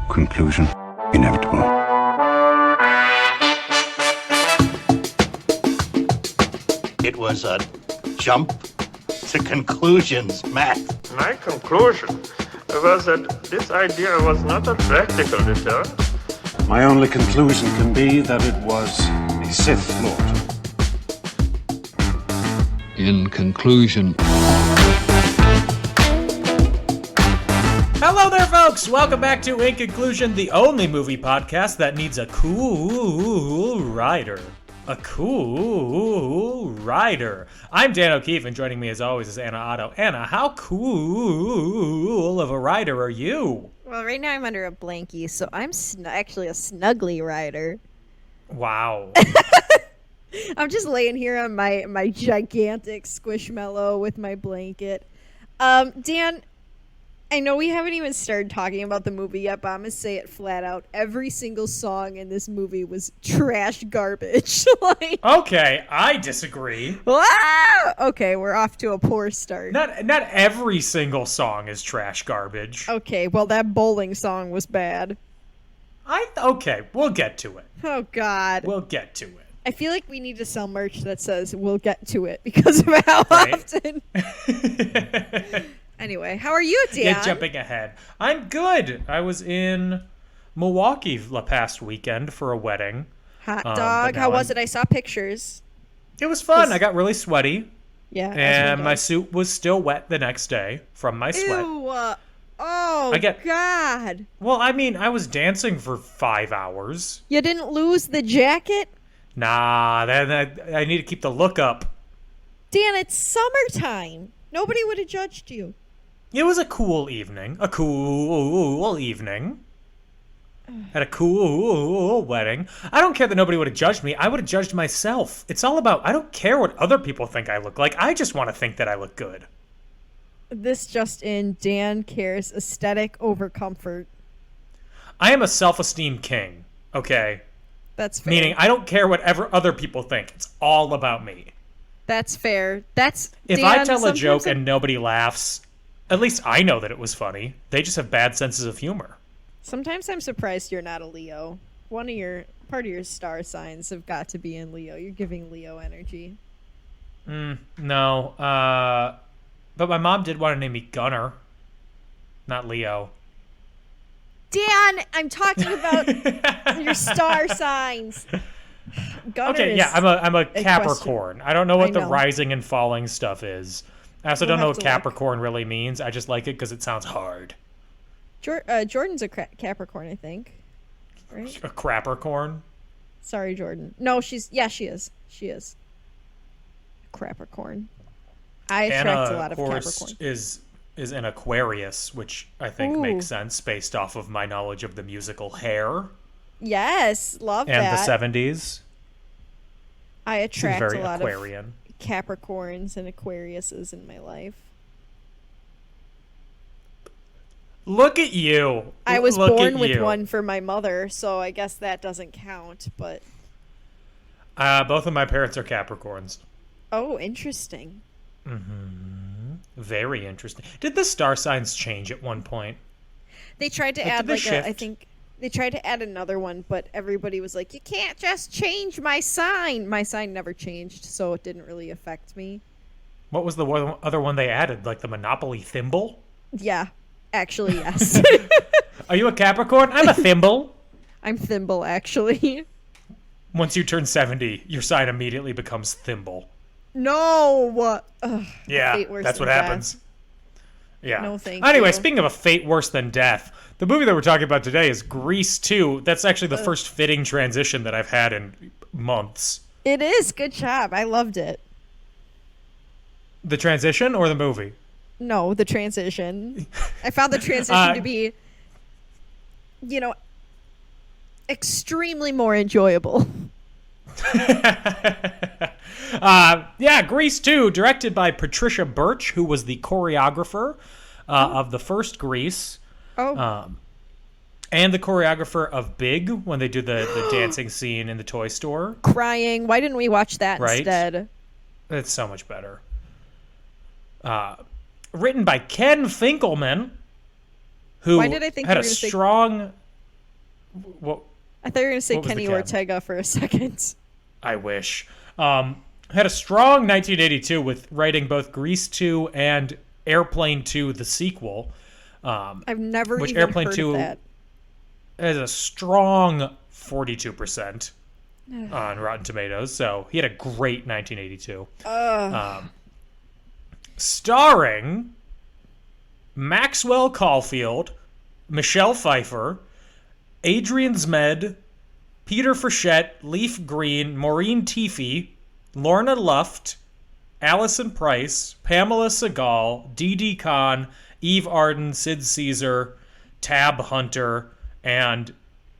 Conclusion inevitable. It was a jump to conclusions, Matt. My conclusion was that this idea was not a practical deterrent. My only conclusion can be that it was a Sith Lord. In conclusion. Hello there, folks! Welcome back to In Conclusion, the only movie podcast that needs a cool writer. A cool writer. I'm Dan O'Keefe, and joining me as always is Anna Otto. Anna, how cool of a writer are you? Well, right now I'm under a blankie, so I'm actually a snuggly rider. Wow. I'm just laying here on my gigantic squishmallow with my blanket. Dan, I know we haven't even started talking about the movie yet, but I'm going to say it flat out. Every single song in this movie was trash garbage. Okay, I disagree. Okay, we're off to a poor start. Not every single song is trash garbage. Okay, well, that bowling song was bad. Okay, we'll get to it. Oh, God. We'll get to it. I feel like we need to sell merch that says, we'll get to it, because of how often. Anyway, how are you, Dan? Yeah, jumping ahead. I'm good. I was in Milwaukee the past weekend for a wedding. Hot dog. How was it? I saw pictures. It was fun. I got really sweaty. Yeah. And my suit was still wet the next day from my sweat. Ew. God. Well, I mean, I was dancing for 5 hours. You didn't lose the jacket? Nah, I need to keep the look up. Dan, it's summertime. Nobody would have judged you. It was a cool evening. Had a cool wedding. I don't care that nobody would have judged me. I would have judged myself. It's all about, I don't care what other people think I look like. I just want to think that I look good. This just in, Dan cares aesthetic over comfort. I am a self-esteem king, okay? That's fair. Meaning, I don't care whatever other people think. It's all about me. That's fair. If I tell a joke and nobody laughs, at least I know that it was funny. They just have bad senses of humor. Sometimes I'm surprised you're not a Leo. Part of your star signs have got to be in Leo. You're giving Leo energy. No. But my mom did want to name me Gunner, not Leo. Dan, I'm talking about your star signs. Okay, yeah, I'm a Capricorn. I don't know what the rising and falling stuff is. I also don't know what Capricorn really means. I just like it because it sounds hard. Jordan's a Capricorn, I think. Right? A Crapricorn? Sorry, Jordan. No, she is. She is. Capricorn. I attract a lot of Capricorn. Is an Aquarius, which I think makes sense based off of my knowledge of the musical Hair. Yes, love and that. And the 70s. I attract a lot Aquarian. of Capricorns and Aquariuses in my life. Look at you. I was born with one for my mother, so I guess that doesn't count, but... both of my parents are Capricorns. Oh, interesting. Mm-hmm. Very interesting. Did the star signs change at one point? They tried to add I think they tried to add another one, but everybody was like, you can't just change my sign. My sign never changed, so it didn't really affect me. What was the other one they added? Like the Monopoly thimble? Yeah, actually, yes. Are you a Capricorn? I'm a thimble. I'm thimble, actually. Once you turn 70, your sign immediately becomes thimble. No! Yeah, that's what happens. Yeah. No, thank Anyway, you. Speaking of a fate worse than death, the movie that we're talking about today is Grease 2. That's actually the first fitting transition that I've had in months. It is. Good job. I loved it. The transition or the movie? No, the transition. I found the transition to be, extremely more enjoyable. Grease 2, directed by Patricia Birch, who was the choreographer of the first Grease. And the choreographer of Big, when they do the dancing scene in the toy store. Crying. Why didn't we watch that instead? It's so much better. Written by Ken Finkelman, who Why did I think had you a were gonna say strong... What? I thought you were going to say What was the Kenny cab? Ortega for a second. I wish. Had a strong 1982 with writing both Grease 2 and Airplane 2, the sequel. I've never Which even Airplane heard 2 of that. has a strong 42% on Rotten Tomatoes. So he had a great 1982. Starring Maxwell Caulfield, Michelle Pfeiffer, Adrian Zmed, Peter Frechette, Leif Green, Maureen Teefy, Lorna Luft, Allison Price, Pamela Segal, Dee Dee Khan, Eve Arden, Sid Caesar, Tab Hunter, and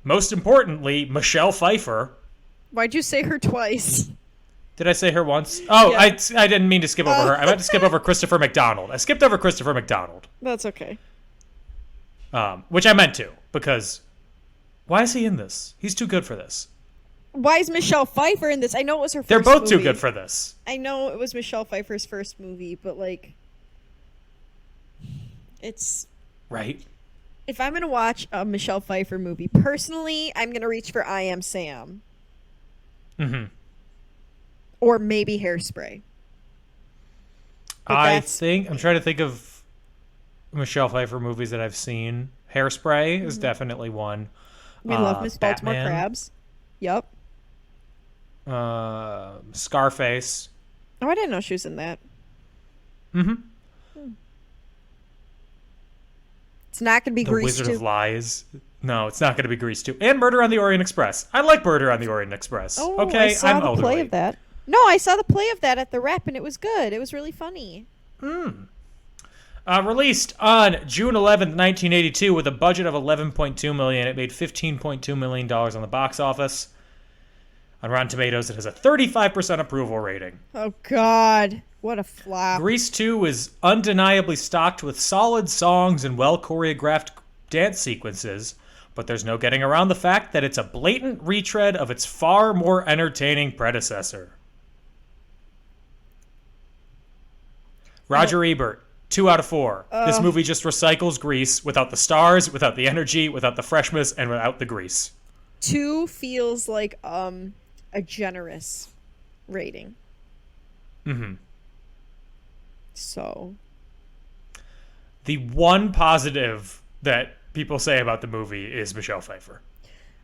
most importantly, Michelle Pfeiffer. Why'd you say her twice? Did I say her once? Oh, Yeah. I didn't mean to skip over her. I meant to skip over Christopher McDonald. I skipped over Christopher McDonald, That's okay. which I meant to, because why is he in this? He's too good for this. Why is Michelle Pfeiffer in this? I know it was her first They're both movie. too good for this. I know it was Michelle Pfeiffer's first movie, but like, it's... Right? If I'm going to watch a Michelle Pfeiffer movie, personally, I'm going to reach for I Am Sam. Mm-hmm. Or maybe Hairspray. But I'm trying to think of Michelle Pfeiffer movies that I've seen. Hairspray is definitely one. We love Miss Baltimore Batman, Crabs. Yep. Scarface. Oh, I didn't know she was in that. Mm-hmm. It's not going to be The Grease Wizard 2. of Lies. No, it's not going to be Grease 2. And Murder on the Orient Express. I like Murder on the Orient Express. Oh, Okay, I saw I'm the elderly. play of that. No, I saw the play of that at the rep, and it was good. It was really funny. Released on June 11th, 1982, with a budget of $11.2 million. It made $15.2 million on the box office. On Rotten Tomatoes, it has a 35% approval rating. Oh, God. What a flop. Grease 2 is undeniably stocked with solid songs and well-choreographed dance sequences, but there's no getting around the fact that it's a blatant retread of its far more entertaining predecessor. Roger Ebert, 2 out of 4. This movie just recycles Grease without the stars, without the energy, without the freshness, and without the grease. 2 feels like a generous rating. Mm-hmm. So, The one positive that people say about the movie is Michelle Pfeiffer.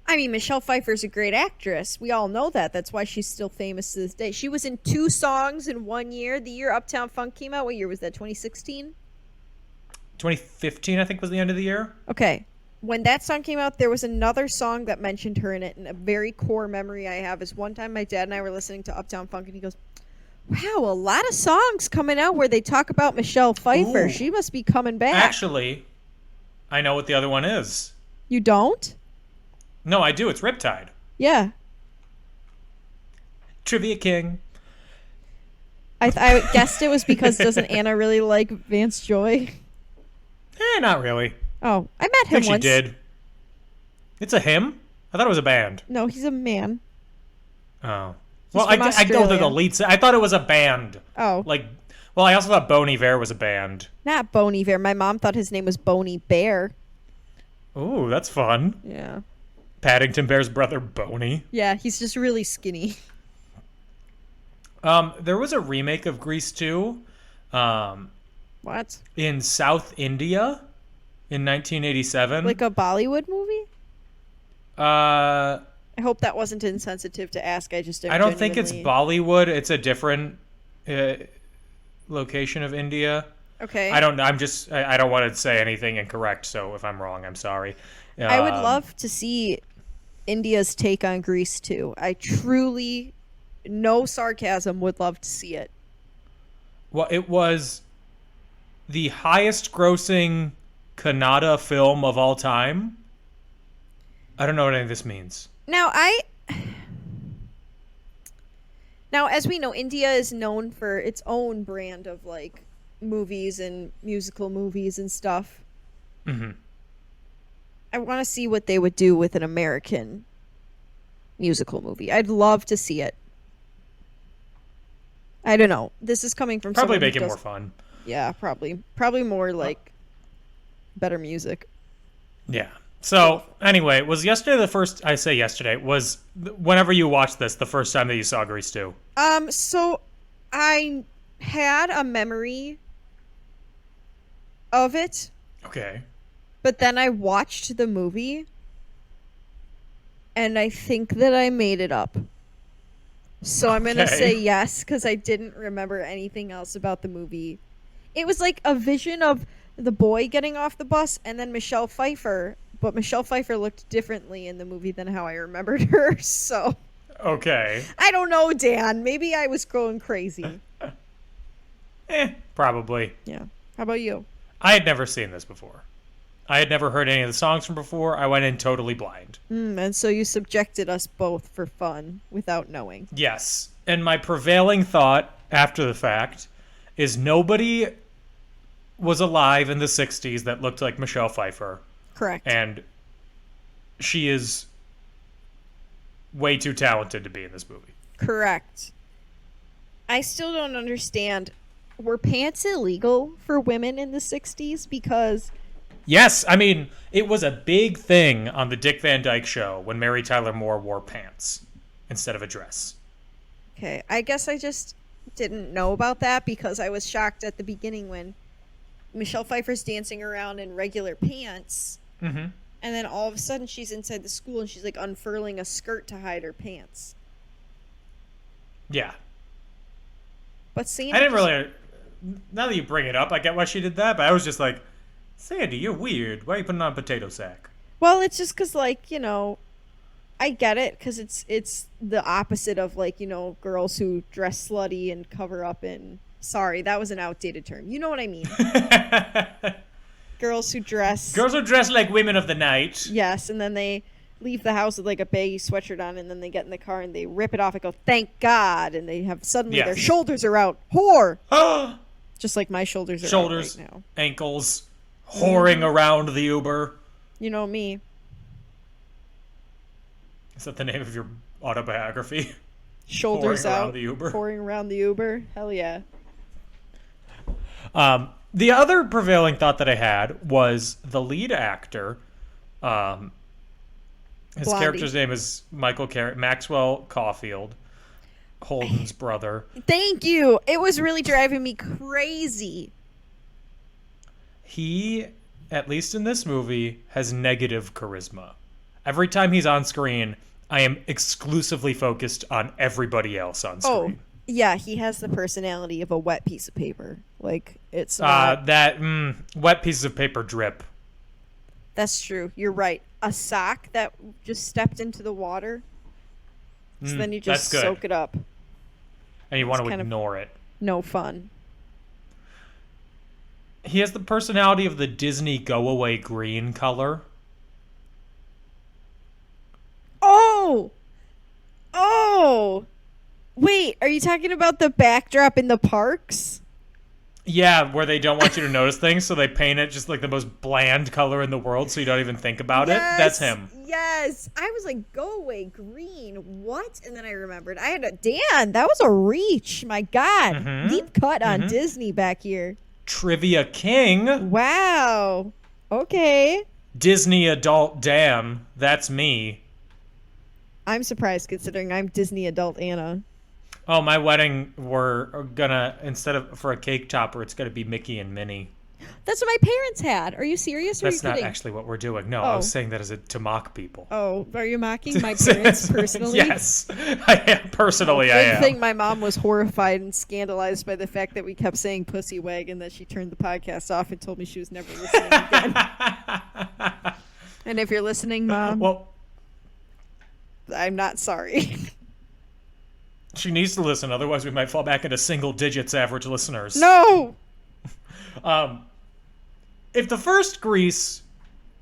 I mean, Michelle Pfeiffer's a great actress. We all know that. That's why she's still famous to this day. She was in 2 songs in 1 year. The year Uptown Funk came out, what year was that? 2016? 2015, I think, was the end of the year. Okay. When that song came out, there was another song that mentioned her in it. And a very core memory I have is one time my dad and I were listening to Uptown Funk, and he goes, wow, a lot of songs coming out where they talk about Michelle Pfeiffer. Ooh. She must be coming back. Actually, I know what the other one is. You don't? No, I do. It's Riptide. Yeah. Trivia King. I guessed it was because doesn't Anna really like Vance Joy? Not really. Oh, I met I him think once. she did. It's a him? I thought it was a band. No, he's a man. Oh. Well, from I go to Australia. the lead. I thought it was a band. Oh. I also thought Bon Iver was a band. Not Bon Iver. My mom thought his name was Boney Bear. Ooh, that's fun. Yeah. Paddington Bear's brother, Boney. Yeah, he's just really skinny. There was a remake of Grease 2 What? in South India in 1987. Like a Bollywood movie? I I hope that wasn't insensitive to ask. I just don't think it's genuinely- Bollywood. It's a different location of India. Okay. I don't know. I don't want to say anything incorrect, so if I'm wrong, I'm sorry. I would love to see India's take on Grease too. I truly, no sarcasm, would love to see it. Well, it was the highest grossing Kannada film of all time. I don't know what any of this means. Now, as we know, India is known for its own brand of like movies and musical movies and stuff. Mm-hmm. I want to see what they would do with an American musical movie. I'd love to see it. I don't know. This is coming from Probably someone make who it more does- fun. Yeah, probably more like better music. Yeah. So, anyway, was yesterday the first... I say yesterday. Was whenever you watched this the first time that you saw Grease 2? So I had a memory of it, Okay. but then I watched the movie, and I think that I made it up. So I'm going to say yes, because I didn't remember anything else about the movie. It was like a vision of the boy getting off the bus and then Michelle Pfeiffer, but Michelle Pfeiffer looked differently in the movie than how I remembered her, so... Okay. I don't know, Dan. Maybe I was going crazy. Probably. Yeah. How about you? I had never seen this before. I had never heard any of the songs from before. I went in totally blind. And so you subjected us both for fun without knowing. Yes. And my prevailing thought after the fact is nobody was alive in the 60s that looked like Michelle Pfeiffer. Correct. And she is way too talented to be in this movie. Correct. I still don't understand. Were pants illegal for women in the 60s? Because... Yes, I mean, it was a big thing on the Dick Van Dyke Show when Mary Tyler Moore wore pants instead of a dress. Okay, I guess I just didn't know about that because I was shocked at the beginning when Michelle Pfeiffer's dancing around in regular pants. Mm-hmm. And then all of a sudden she's inside the school and she's like unfurling a skirt to hide her pants. Yeah. But Sandy... I didn't really... Now that you bring it up, I get why she did that, but I was just like, Sandy, you're weird. Why are you putting on a potato sack? Well, it's just because, like, you know, I get it because it's the opposite of, like, you know, girls who dress slutty and cover up in... Sorry, that was an outdated term. You know what I mean. Girls who dress... Girls who dress like women of the night. Yes, and then they leave the house with, like, a baggy sweatshirt on, and then they get in the car and they rip it off and go, thank God, and they have suddenly their shoulders are out. Whore! Just like my shoulders are out right now. Ankles, whoring around the Uber. You know me. Is that the name of your autobiography? Shoulders whoring out, around the Uber. whoring around the Uber. Hell yeah. The other prevailing thought that I had was the lead actor. His Blondie. character's name is Maxwell Caulfield, Holden's brother. Thank you. It was really driving me crazy. He, at least in this movie, has negative charisma. Every time he's on screen, I am exclusively focused on everybody else on screen. Oh, yeah, he has the personality of a wet piece of paper. Like, it's not... wet pieces of paper drip. That's true. You're right. A sock that just stepped into the water. So then you just soak it up. And you want to ignore it. No fun. He has the personality of the Disney go-away green color. Oh! Wait, are you talking about the backdrop in the parks? Yeah, where they don't want you to notice things, so they paint it just like the most bland color in the world so you don't even think about it. That's him. Yes. I was like, go away, green. What? And then I remembered. Dan, that was a reach. My God. Mm-hmm. Deep cut on Disney back here. Trivia King. Wow. Okay. Disney Adult Dan. That's me. I'm surprised considering I'm Disney Adult Anna. Oh, my wedding, we're gonna, instead of for a cake topper, it's gonna be Mickey and Minnie. That's what my parents had. Are you serious? Or That's are you not kidding? actually what we're doing. No, I was saying that to mock people. Oh, are you mocking my parents personally? Yes, I am. Personally, I am. I think my mom was horrified and scandalized by the fact that we kept saying pussy wagon, that she turned the podcast off and told me she was never listening again. And if you're listening, Mom, well, I'm not sorry. She needs to listen, otherwise we might fall back into single digits average listeners. No! If the first Grease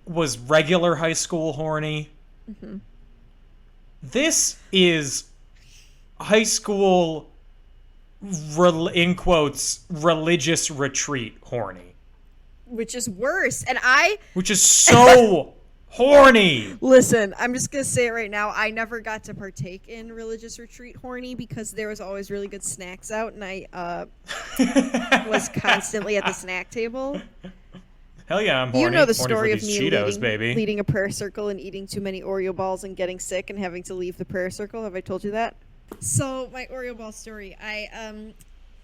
was regular high school horny, this is high school, in quotes, religious retreat horny. Which is worse. And Which is so horny. Listen, I'm just going to say it right now. I never got to partake in religious retreat horny because there was always really good snacks out and I was constantly at the snack table. Hell yeah, I'm horny. You know the Horny story for of these me Cheetos, baby. leading a prayer circle and eating too many Oreo balls and getting sick and having to leave the prayer circle. Have I told you that? So my Oreo ball story. I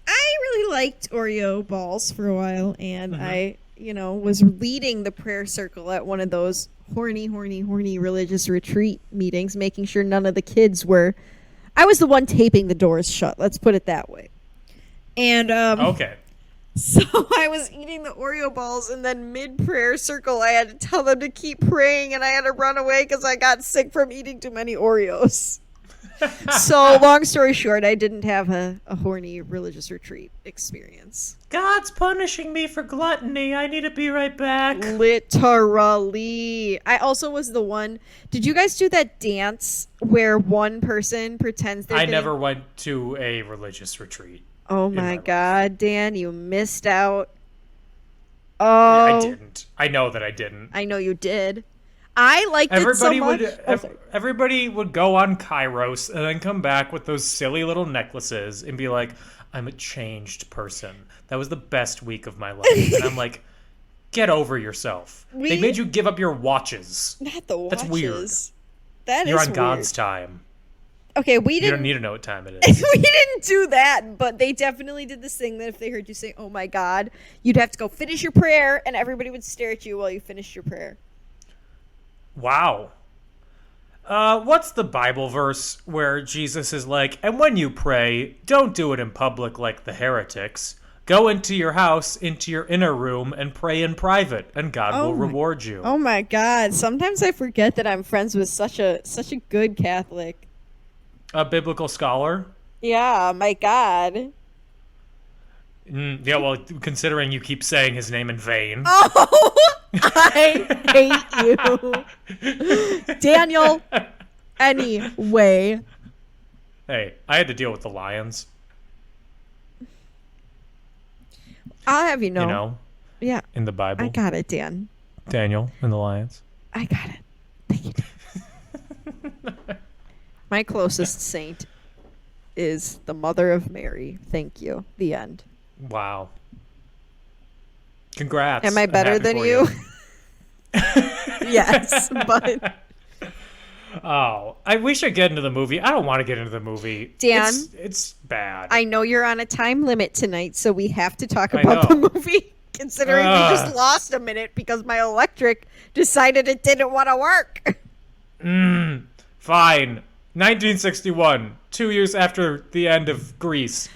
really liked Oreo balls for a while, and I was leading the prayer circle at one of those horny religious retreat meetings, making sure none of the kids were. I was the one taping the doors shut. Let's put it that way. And Okay. so I was eating the Oreo balls, and then mid-prayer circle, I had to tell them to keep praying, and I had to run away because I got sick from eating too many Oreos. So, long story short, I didn't have a horny religious retreat experience. God's punishing me for gluttony. I need to be right back. Literally. I also was the one... Did you guys do that dance where one person pretends they're never went to a religious retreat. Oh my God, Dan, you missed out. Oh, I didn't. I know that I didn't. I know you did. I liked it so much. Everybody would go on Kairos and then come back with those silly little necklaces and be like, I'm a changed person. That was the best week of my life. And I'm like, get over yourself. They made you give up your watches. Not the watches. That's weird. You're on God's time. Okay, we didn't. You don't need to know what time it is. We didn't do that, but they definitely did this thing that if they heard you say, oh my God, you'd have to go finish your prayer, and everybody would stare at you while you finished your prayer. Wow. What's the Bible verse where Jesus is like, and when you pray, don't do it in public like the heretics. Go into your house, into your inner room, and pray in private, and God will reward you. Oh my God. Sometimes I forget that I'm friends with such a good Catholic. A biblical scholar? Yeah, my God. Yeah, well, considering you keep saying his name in vain. Oh, I hate you. Daniel, anyway. Hey, I had to deal with the lions. I'll have you know. You know? Yeah. In the Bible. I got it, Dan. Daniel and the lions. I got it. Thank you. My closest saint is the Mother of Mary. Thank you. The end. Wow. Congrats. Am I better than you? Yes, but... Oh, we should get into the movie. I don't want to get into the movie. Dan? It's bad. I know you're on a time limit tonight, so we have to talk about the movie, considering we just lost a minute because my electric decided it didn't want to work. Fine. 1961, 2 years after the end of Greece.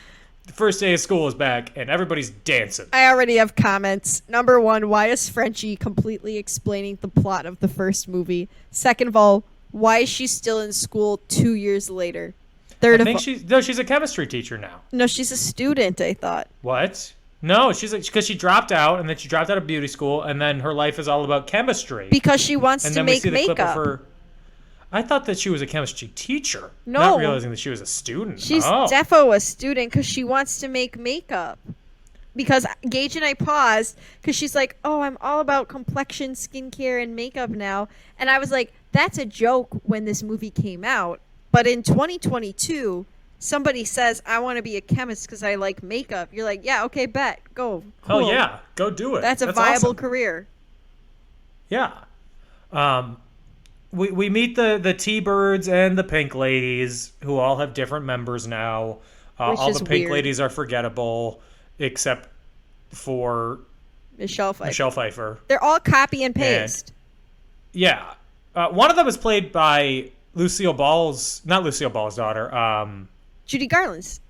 The first day of school is back, and everybody's dancing. I already have comments. Number one, why is Frenchie completely explaining the plot of the first movie? Second of all, why is she still in school 2 years later? Third of all, she's a chemistry teacher now. No, she's a student, I thought. What? No, because she dropped out, and then she dropped out of beauty school, and then her life is all about chemistry. Because she wants to make makeup. Clip of her. I thought that she was a chemistry teacher. No. Not realizing that she was a student. She's defo a student because she wants to make makeup. Because Gage and I paused because she's like, oh, I'm all about complexion, skincare, and makeup now. And I was like, that's a joke when this movie came out. But in 2022, somebody says, I want to be a chemist because I like makeup. You're like, yeah, okay, bet. Go. Cool. Oh, yeah. Go do it. That's a viable awesome. career. Yeah. We meet the T-Birds and the Pink Ladies, who all have different members now. All the Pink Ladies are forgettable, except for Michelle Pfeiffer. They're all copy and paste. Yeah. One of them is played by not Lucille Ball's daughter. Judy Garland's.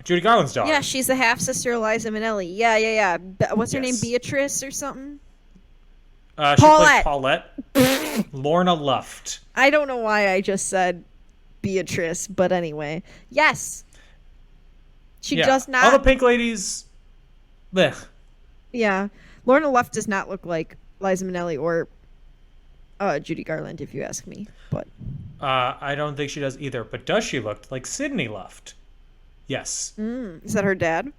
Judy Garland's daughter. Yeah, she's the half-sister Eliza Minnelli. Yeah. What's her name? Beatrice or something? She plays Paulette. Lorna Luft. I don't know why I just said Beatrice, but anyway. Yes. She does not... All the Pink Ladies... Blech. Yeah. Lorna Luft does not look like Liza Minnelli or Judy Garland, if you ask me. But I don't think she does either. But does she look like Sydney Luft? Yes. Is that her dad?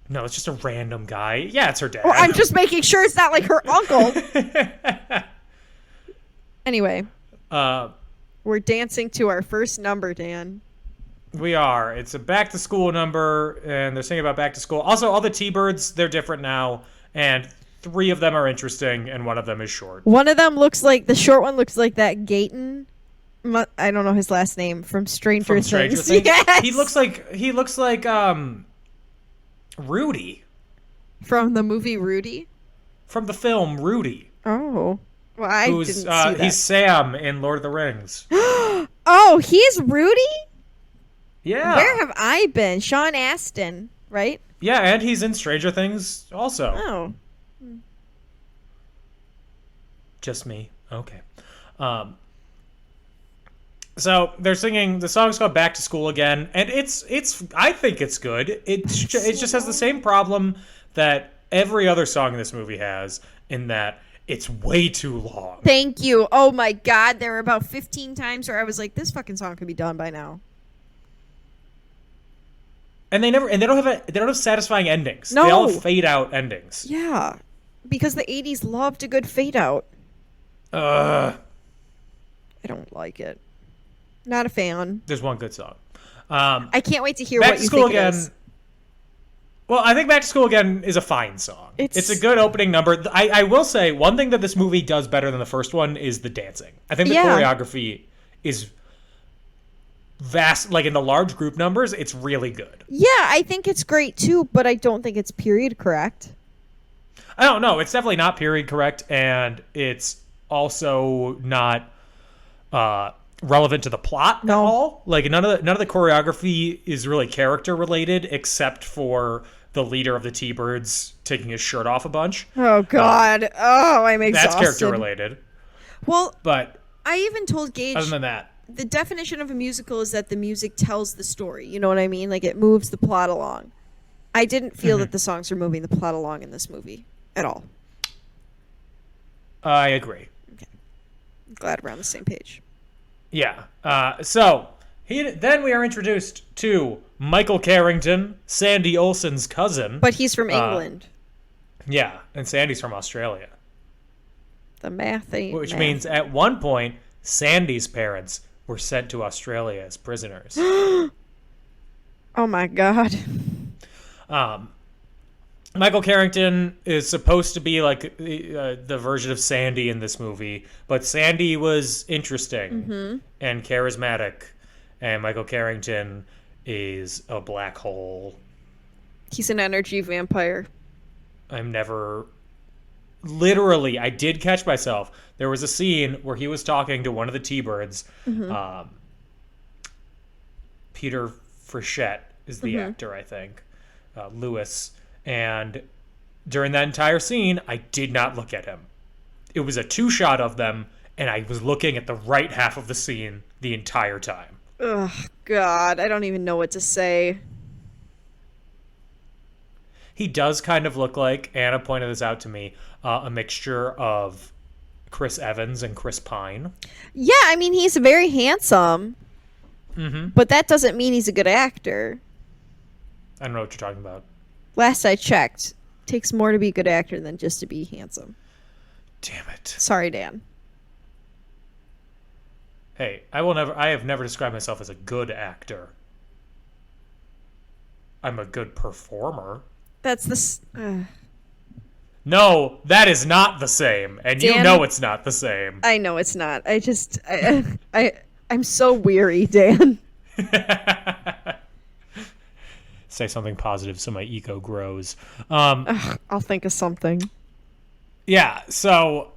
No, it's just a random guy. Yeah, it's her dad. Well, I'm just making sure it's not like her uncle. Anyway. We're dancing to our first number, Dan. We are. It's a back-to-school number, and they're singing about back to school. Also, all the T-Birds, they're different now. And 3 of them are interesting, and 1 of them is short. One of them the short one looks like that Gayton. I don't know his last name from Stranger Things. Yes! He looks like Rudy from the movie Rudy. From the film Rudy. Oh, well, I didn't see that. He's Sam in Lord of the Rings. Oh, he's Rudy? Yeah. Where have I been? Sean Astin, right? Yeah, and he's in Stranger Things also. Oh. Just me. Okay. So they're singing, the song's called Back to School Again, and it's I think it's good. It just has the same problem that every other song in this movie has, in that it's way too long. Thank you. Oh my God, there were about 15 times where I was like, this fucking song could be done by now. And they don't have satisfying endings. No. They all have fade out endings. Yeah, because the 80s loved a good fade out. I don't like it. Not a fan. There's one good song. I can't wait to hear Back what to you School think Again. it is. Well, I think Back to School Again is a fine song. It's a good opening number. I will say, one thing that this movie does better than the first one is the dancing. I think the choreography is vast. Like, in the large group numbers, it's really good. Yeah, I think it's great too, but I don't think it's period correct. I don't know. It's definitely not period correct, and it's also not relevant to the plot at all. Like, none of the choreography is really character related, except for the leader of the T-Birds taking his shirt off a bunch. Oh God! I'm exhausted. That's character related. Well, but I even told Gage. Other than that, the definition of a musical is that the music tells the story. You know what I mean? Like, it moves the plot along. I didn't feel that the songs were moving the plot along in this movie at all. I agree. Okay, glad we're on the same page. Yeah. So then we are introduced to Michael Carrington, Sandy Olsen's cousin. But he's from England. Yeah, and Sandy's from Australia. The math ain't Which math. means at one point, Sandy's parents were sent to Australia as prisoners. Oh my God. Michael Carrington is supposed to be like the version of Sandy in this movie, but Sandy was interesting and charismatic, and Michael Carrington is a black hole. He's an energy vampire. Literally, I did catch myself. There was a scene where he was talking to one of the T-Birds. Peter Frechette is the actor, I think. Lewis. And during that entire scene, I did not look at him. It was a 2-shot of them, and I was looking at the right half of the scene the entire time. Ugh, God, I don't even know what to say. He does kind of look like, Anna pointed this out to me, a mixture of Chris Evans and Chris Pine. Yeah, I mean, he's very handsome. But that doesn't mean he's a good actor. I don't know what you're talking about. Last I checked, takes more to be a good actor than just to be handsome. Damn it. Sorry, Dan. Hey, I have never described myself as a good actor. I'm a good performer. That's No, that is not the same, and Dan, you know it's not the same. I know it's not. I'm so weary, Dan. Say something positive so my ego grows. I'll think of something. Yeah, so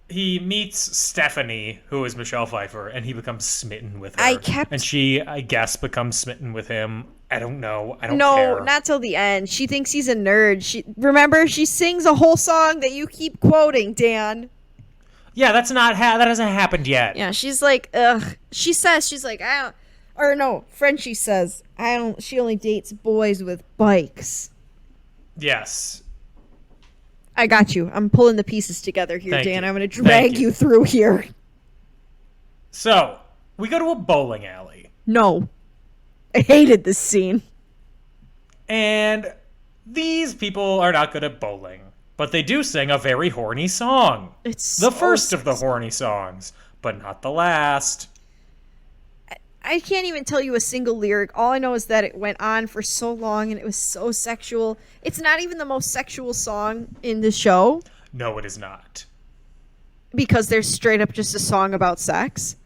he meets Stephanie, who is Michelle Pfeiffer, and he becomes smitten with her. And she, I guess, becomes smitten with him. I don't know. I don't care. No, not till the end. She thinks he's a nerd. Remember, she sings a whole song that you keep quoting, Dan. Yeah, that hasn't happened yet. Yeah, she's like, ugh. She's like, I don't. Or no, Frenchie says, she only dates boys with bikes. Yes. I got you. I'm pulling the pieces together here, Thank Dan. you. I'm going to drag you through here. So, we go to a bowling alley. No. I hated this scene. And these people are not good at bowling. But they do sing a very horny song. It's the so first of the horny songs, but not the last. I can't even tell you a single lyric. All I know is that it went on for so long and it was so sexual. It's not even the most sexual song in the show. No, it is not. Because there's straight up just a song about sex.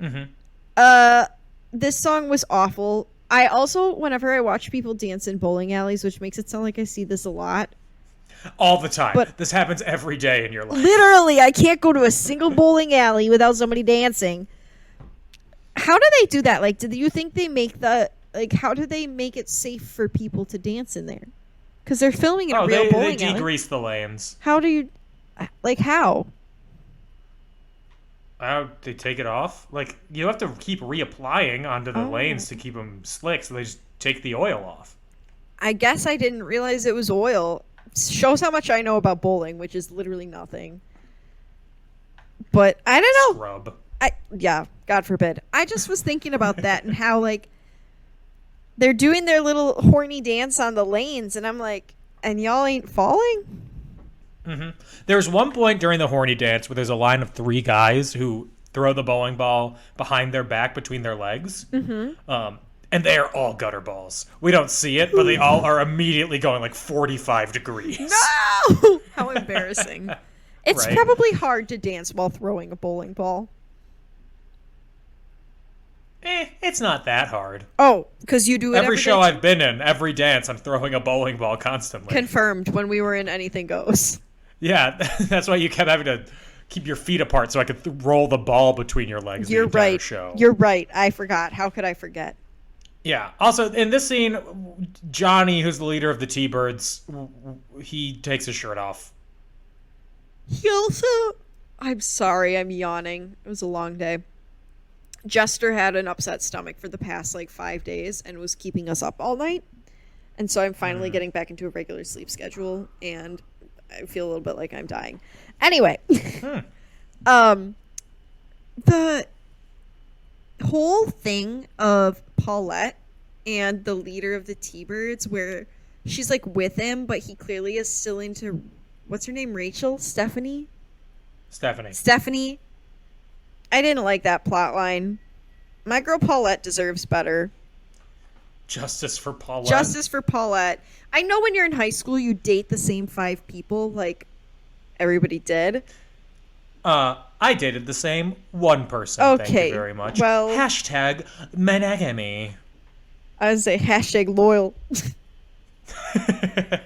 This song was awful. I also, whenever I watch people dance in bowling alleys, which makes it sound like I see this a lot. All the time. But this happens every day in your life. Literally, I can't go to a single bowling alley without somebody dancing. How do they do that? Like, do you think they make how do they make it safe for people to dance in there? Because they're filming in a real bowling they alley. degrease the lanes. How do you, how? They take it off? Like, you have to keep reapplying onto the lanes to keep them slick, so they just take the oil off. I guess I didn't realize it was oil. Shows how much I know about bowling, which is literally nothing. But I don't know. Scrub. Yeah, God forbid. I just was thinking about that and how, like, they're doing their little horny dance on the lanes, and I'm like, and y'all ain't falling? There's one point during the horny dance where there's a line of 3 guys who throw the bowling ball behind their back between their legs. And they're all gutter balls. We don't see it, but they all are immediately going like 45 degrees. No! How embarrassing. It's Right? probably hard to dance while throwing a bowling ball. It's not that hard. Oh, because you do it Every show day? I've been in, every dance, I'm throwing a bowling ball constantly. Confirmed when we were in Anything Goes. Yeah, that's why you kept having to keep your feet apart so I could roll the ball between your legs You're the entire right. show. You're right. I forgot. How could I forget? Yeah. Also, in this scene, Johnny, who's the leader of the T-Birds, he takes his shirt off. He also... I'm sorry, I'm yawning. It was a long day. Jester had an upset stomach for the past, 5 days and was keeping us up all night. And so I'm finally getting back into a regular sleep schedule, and I feel a little bit like I'm dying. Anyway. The whole thing of Paulette and the leader of the T-Birds, where she's, with him, but he clearly is still into... What's her name? Rachel? Stephanie? Stephanie. I didn't like that plot line. My girl Paulette deserves better. Justice for Paulette. Justice for Paulette. I know when you're in high school, you date the same 5 people, like everybody did. I dated the same one person. Okay, Thank you very much. well... Hashtag monogamy. I would say hashtag loyal.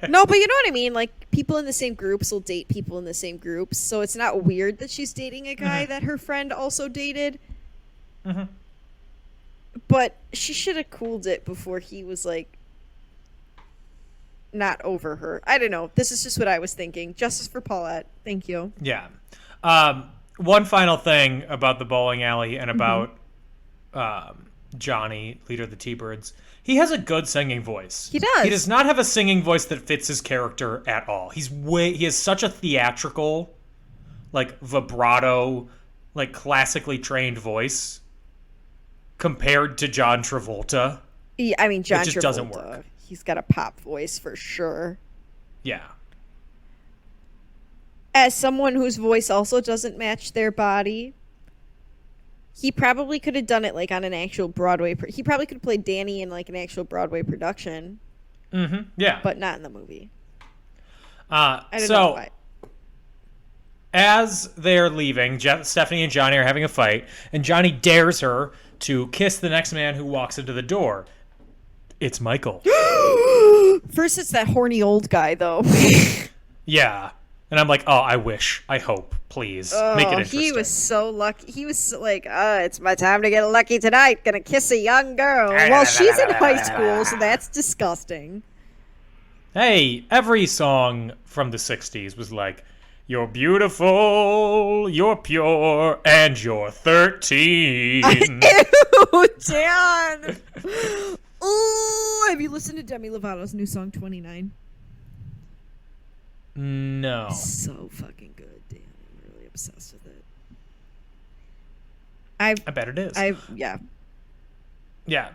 No, but you know what I mean? People in the same groups will date people in the same groups, so it's not weird that she's dating a guy that her friend also dated. But she should have cooled it before he was, not over her. I don't know. This is just what I was thinking. Justice for Paulette. Thank you. Yeah. One final thing about the bowling alley and about Johnny, leader of the T-Birds. He has a good singing voice. He does. He does not have a singing voice that fits his character at all. He has such a theatrical, vibrato, classically trained voice compared to John Travolta. Yeah, I mean, John It just Travolta, doesn't work. He's got a pop voice for sure. Yeah. As someone whose voice also doesn't match their body, he probably could have done it on an actual Broadway. He probably could have played Danny in an actual Broadway production. Yeah. But not in the movie. I don't know why. As they're leaving, Stephanie and Johnny are having a fight, and Johnny dares her to kiss the next man who walks into the door. It's Michael. First, it's that horny old guy, though. Yeah. And I'm like, oh, I wish. I hope. Please. Make it interesting. He was so lucky. He was it's my time to get lucky tonight. Gonna kiss a young girl. Well, she's in high school, so that's disgusting. Hey, every song from the 60s was like, you're beautiful, you're pure, and you're 13. Ew, Dan. Ooh, have you listened to Demi Lovato's new song, 29? No. So fucking good, Dan. I'm really obsessed with it. I bet it is. Yeah. Yeah.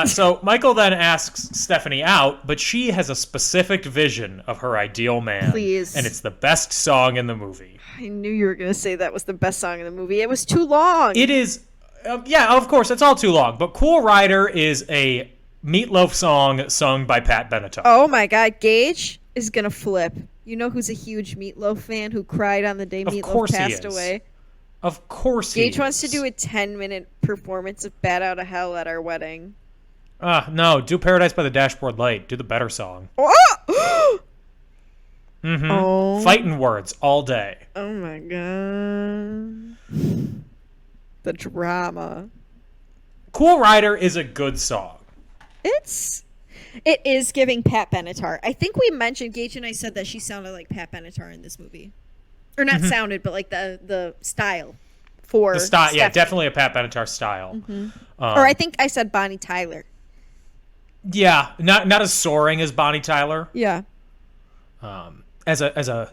So Michael then asks Stephanie out, but she has a specific vision of her ideal man. Please. And it's the best song in the movie. I knew you were going to say that was the best song in the movie. It was too long. It is. Yeah, of course, it's all too long. But Cool Rider is a Meatloaf song sung by Pat Benatar. Oh my God, Gage is gonna flip. You know who's a huge Meatloaf fan who cried on the day Of Meatloaf course he passed is. away? Of course he Gage wants to is. do a 10-minute performance of Bat Out of Hell at our wedding. No, do Paradise by the Dashboard Light. Do the better song. Oh! Fighting words all day. Oh my God. The drama. Cool Rider is a good song. It is giving Pat Benatar. I think we mentioned, Gage and I said that she sounded like Pat Benatar in this movie. Or not sounded, but like the style for The style, yeah, Stephanie. definitely a Pat Benatar style. Or I think I said Bonnie Tyler. Yeah, not as soaring as Bonnie Tyler. Yeah. As a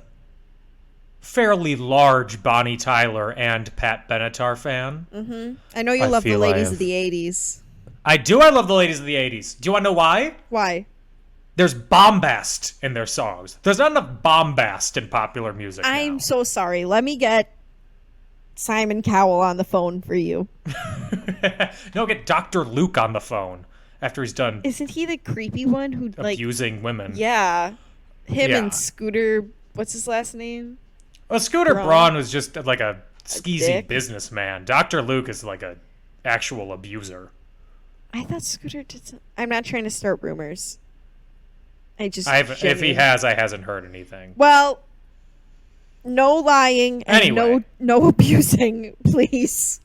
fairly large Bonnie Tyler and Pat Benatar fan. I know you I love the feel I ladies have- of the 80s. I do. I love the ladies of the 80s. Do you want to know why? Why? There's bombast in their songs. There's not enough bombast in popular music I'm now. so sorry. Let me get Simon Cowell on the phone for you. No, get Dr. Luke on the phone after he's done Isn't he the creepy one who like abusing women. Yeah. Him Yeah. and Scooter, what's his last name? Well, Scooter Braun. Braun was just like a skeezy dick. businessman. Dr. Luke is like a actual abuser. I thought Scooter did some... I'm not trying to start rumors. If he If he has, I hasn't heard anything. Well, no lying and Anyway. no abusing, please.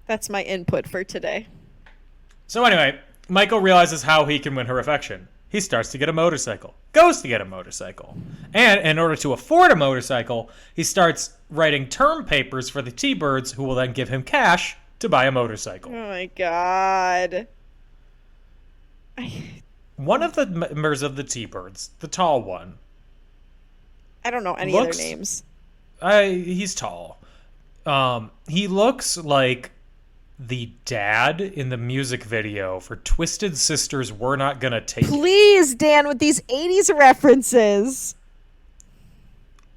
That's my input for today. So anyway, Michael realizes how he can win her affection. He starts to get a motorcycle, goes to get a motorcycle. And in order to afford a motorcycle, he starts writing term papers for the T-Birds, who will then give him cash to buy a motorcycle. Oh my God. One of the members of the T-Birds, the tall one, I don't know any Looks- other names. he's tall. He looks like the dad in the music video for Twisted Sister's We're Not Gonna Take It. Please, Dan, with these 80s references.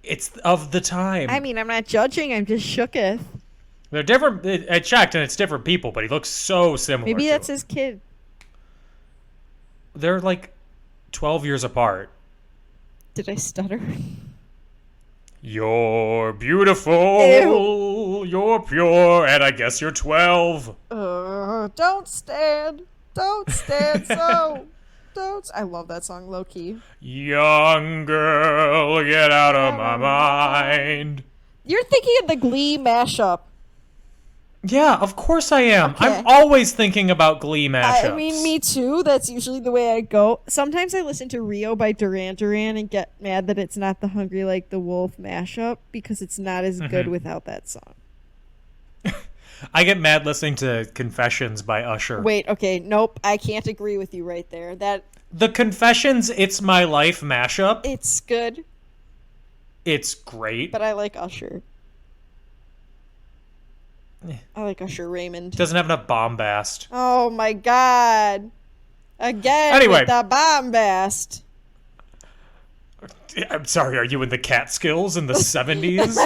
It's of the time. I mean, I'm not judging. I'm just shooketh. They're different. I checked, and it's different people, but he looks so similar. Maybe to that's him. his kid. They're like 12 years apart. Did I stutter? You're beautiful. You're pure, and I guess you're 12. Don't stand. Don't stand so. Don't. I love that song, low key. Young girl, get out of my mind. You're thinking of the Glee mashup. Yeah, of course I am. Okay. I'm always thinking about Glee mashups. I mean, me too. That's usually the way I go. Sometimes I listen to Rio by Duran Duran and get mad that it's not the Hungry Like the Wolf mashup because it's not as good without that song. I get mad listening to Confessions by Usher. Wait, okay, nope. I can't agree with you right there. The Confessions It's My Life mashup, It's good, it's great. but I like Usher. I like Usher Raymond. Doesn't have enough bombast. Oh my God. Again Anyway. with the bombast. I'm sorry, are you in the Catskills in the 70s?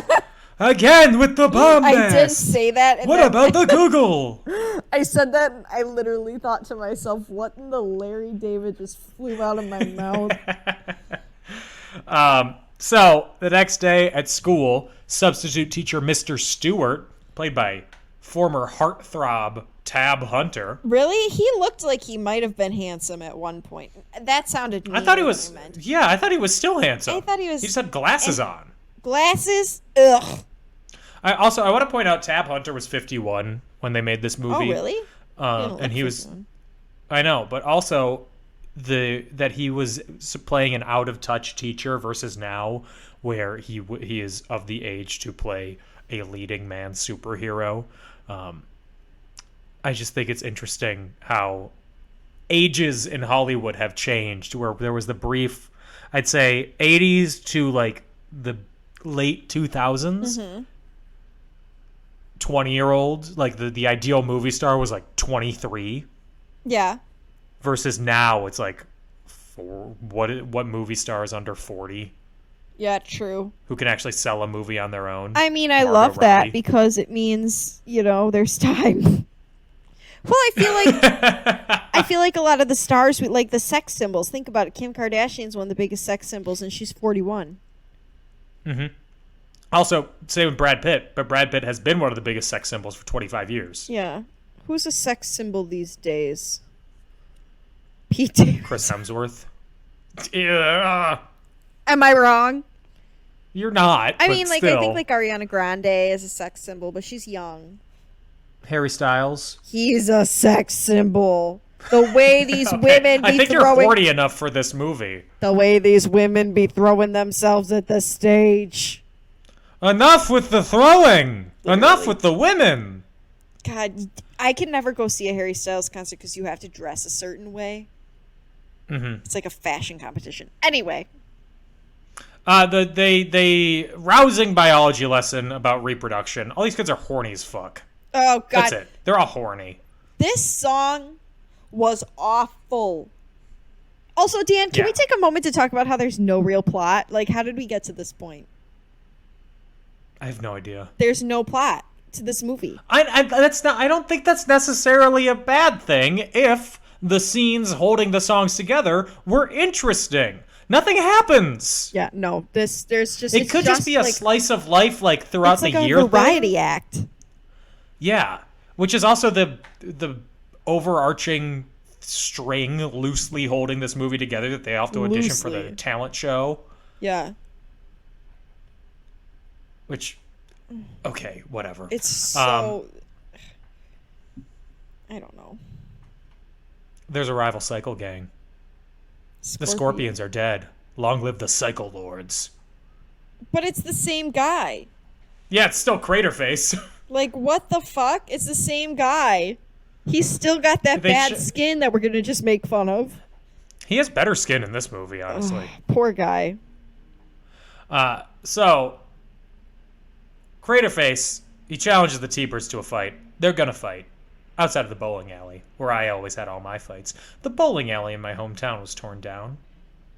Again with the bombast. I did say that. And What then about the Google? I said that and I literally thought to myself, what in the Larry David just flew out of my mouth? So, the next day at school, substitute teacher Mr. Stewart, played by former heartthrob Tab Hunter. Really? He looked like he might have been handsome at one point. That sounded mean. I thought he when was, I meant. yeah, I thought he was still handsome. I thought he was- He just had glasses on. Glasses? Ugh. I want to point out Tab Hunter was 51 when they made this movie. Oh, really? And he was, I know, but also that he was playing an out of touch teacher versus now where he is of the age to play a leading man superhero. I just think it's interesting how ages in Hollywood have changed, where there was the brief, I'd say 80s to like the late 2000s. 20-year-old, like the ideal movie star was like 23 Yeah. versus now it's like what movie star is under 40? Yeah, true. who can actually sell a movie on their own. I mean, I Margot love that Robbie. because it means, there's time. Well, I feel like a lot of the stars with like the sex symbols. Think about it. Kim Kardashian's one of the biggest sex symbols, and she's 41. Also, same with Brad Pitt, but Brad Pitt has been one of the biggest sex symbols for 25 years. Yeah. Who's a sex symbol these days? Pete Davidson. Chris Hemsworth. Yeah, Am I wrong? you're not. I but mean, like, still. I think like Ariana Grande is a sex symbol, but she's young. Harry Styles. He's a sex symbol. The way these women be I think you're throwing, horny enough for this movie. the way these women be throwing themselves at the stage. Enough with the throwing. Enough Literally. with the women. God, I can never go see a Harry Styles concert because you have to dress a certain way. It's like a fashion competition. Anyway, The rousing biology lesson about reproduction. All these kids are horny as fuck. oh God, That's it. They're all horny. this song was awful. Also, Dan, can Yeah. we take a moment to talk about how there's no real plot? Like, how did we get to this point? I have no idea. There's no plot to this movie. I don't think that's necessarily a bad thing if the scenes holding the songs together were interesting. Nothing happens. Yeah, no. There's just It it's could just be a like, slice of life, like throughout it's like the a year. variety thing. act. Yeah, which is also the overarching string loosely holding this movie together that they have to audition for the Loosely. talent show. Yeah, Which, okay, whatever. it's so. I don't know. There's a rival cycle gang. The Scorpions are dead. Long live the Cycle Lords. But it's the same guy. Yeah, it's still Craterface. Like, what the fuck? It's the same guy. He's still got that They bad sh- skin that we're gonna just make fun of. He has better skin in this movie, honestly. Poor guy. So, Craterface, he challenges the T-Birds to a fight. They're gonna fight. Outside of the bowling alley, where I always had all my fights. The bowling alley in my hometown was torn down.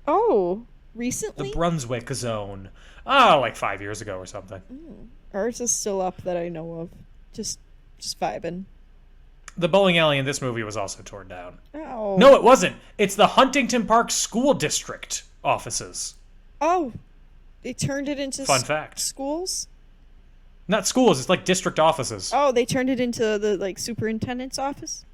Oh, The recently? Brunswick zone. Oh, like 5 years ago or something. Ours is still up that I know of. Just vibing. The bowling alley in this movie was also torn down. Oh. No, it wasn't. It's the Huntington Park School District offices. Oh. They turned it into Fun fact. schools? Not schools, it's like district offices. Oh, they turned it into the like superintendent's office?